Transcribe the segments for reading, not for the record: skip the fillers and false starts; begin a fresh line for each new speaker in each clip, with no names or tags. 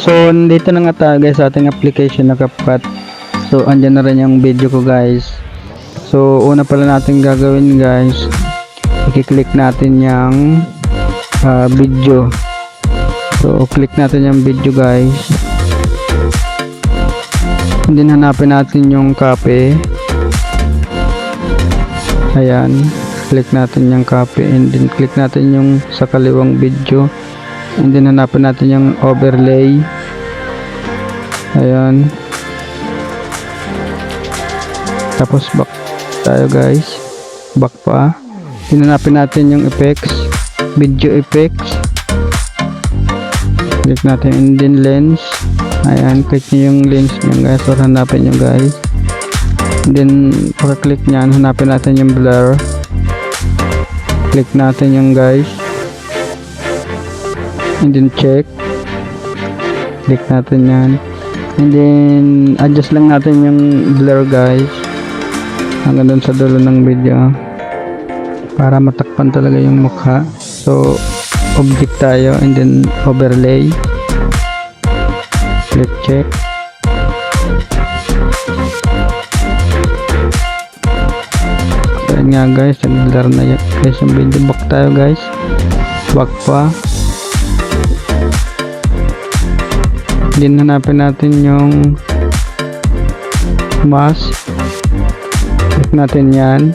So, dito na nga tayo guys sa ating application na CapCut. So, andyan na rin yung video ko guys. So, una pala natin gagawin guys, i-click natin yung video. So, click natin yung video guys. And then, hanapin natin yung copy. Ayan. Click natin yung copy. And then, click natin yung sa kaliwang video. And then, hanapin natin yung overlay. Ayan. Tapos, back tayo guys. Back pa. Hinanapin natin yung effects. Video effects. Click natin. And then, lens. Ayan. Click nyo yung lens nyo guys. Or hanapin nyo guys. And then, pagka-click nyan, hanapin natin yung blur. Click natin yung guys. And then check. Click natin yan. And then adjust lang natin yung blur guys. Hanggang dun sa dulo ng video. Para matakpan talaga yung mukha. So object tayo. And then overlay. Click check. Nga guys, nag-blur na yan guys yung video. Back tayo guys, back pa. Then hanapin natin yung mask, click natin yan,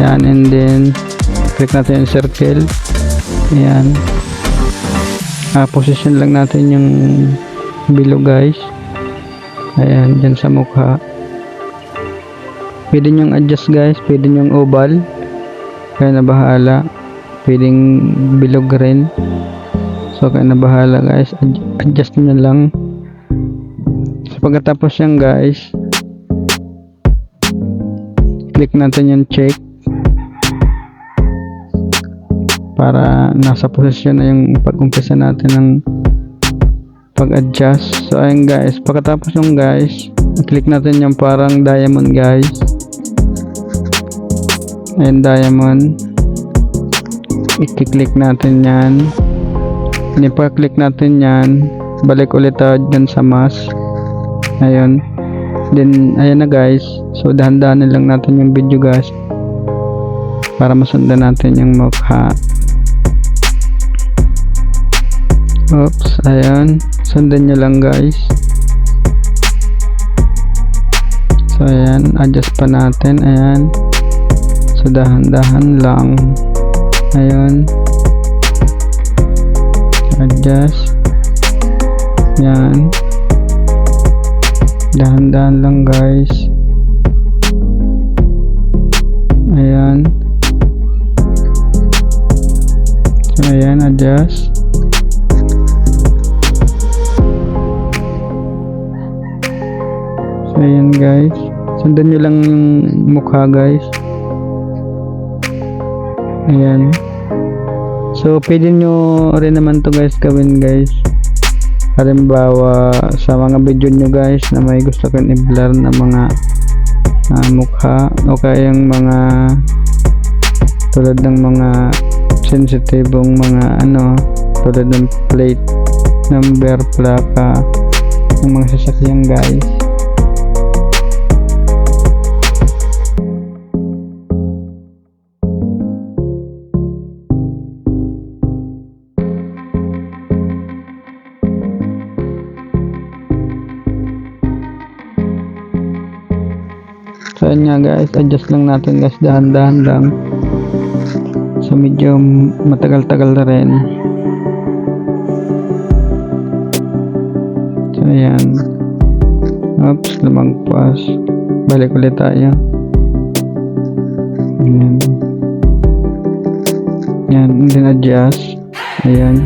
and then click natin yung circle. Ayan, position lang natin yung below guys. Ayan, dyan sa mukha. Pwede nyong adjust guys, pwede nyong oval, kaya na bahala. Pwedeng bilog rin, so kaya na bahala guys. Adjust nyo lang. So pagkatapos yan guys, click natin yung check para nasa posisyon na yung pag-umpisa natin ng pag-adjust. So ayun guys, pagkatapos yung guys, click natin yung parang diamond guys. And diamond, i-click natin yan. Pag-click natin yan, balik ulit tayo dyan sa mask. Ayun. Then ayan na guys. So dahan-dahanin lang natin yung video guys para masundan natin yung mukha. Oops, ayan. Sundan nyo lang guys. So ayan, adjust pa natin. Ayan. So dahan-dahan lang. Ayan. Adjust. Yan. Dahan-dahan lang guys. Ayan. So ayan, adjust. So ayan guys. Sundan nyo lang yung mukha guys. Ayan. So pwede nyo rin naman to guys gawin guys. Halimbawa sa mga video nyo guys na may gusto kong i-blur na mga mukha, o kaya yung mga tulad ng mga sensitibong mga tulad ng plate, number, plaka ng mga sasakyan guys. So yun nga guys, adjust lang natin guys, dahan-dahan lang. So medyo matagal-tagal na rin. So ayan. Oops, lumagpas. Balik ulit tayo. Ayan. Ayan, and then adjust. Ayan.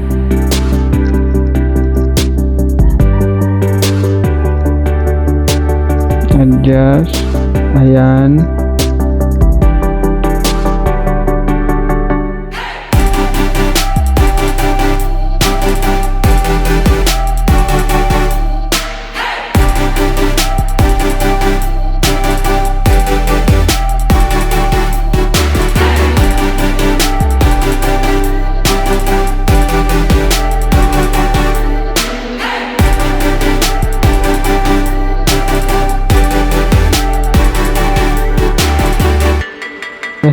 Adjust. Ayan.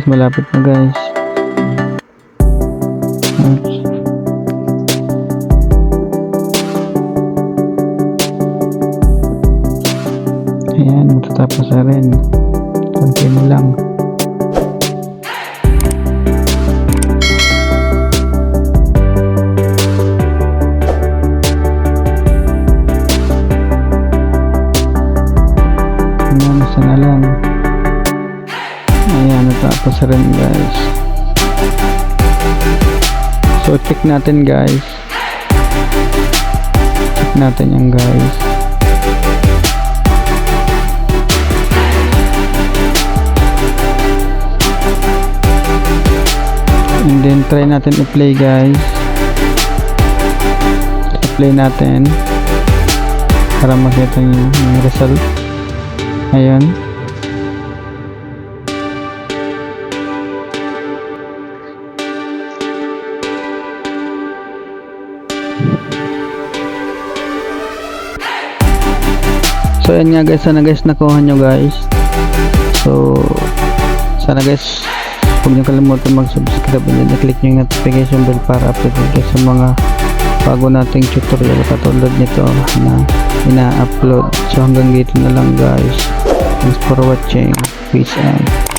malapit na guys. Oops. Ayan, matatapos na rin. Konti na lang. Ayan, isa na lang. Ayan, natapos na rin guys. So, check natin guys. Check natin yan guys. And then try natin i-play guys. I-play natin para makita nyo yung result. Ayan. So ayan nga guys, sana guys nakuha nyo guys. So sana guys huwag nyo kalimutan mag-subscribe and i-click nyo yung notification bell para update guys sa mga bago nating tutorial katulad nito na ina-upload. So hanggang dito na lang guys. Thanks for watching. Peace out.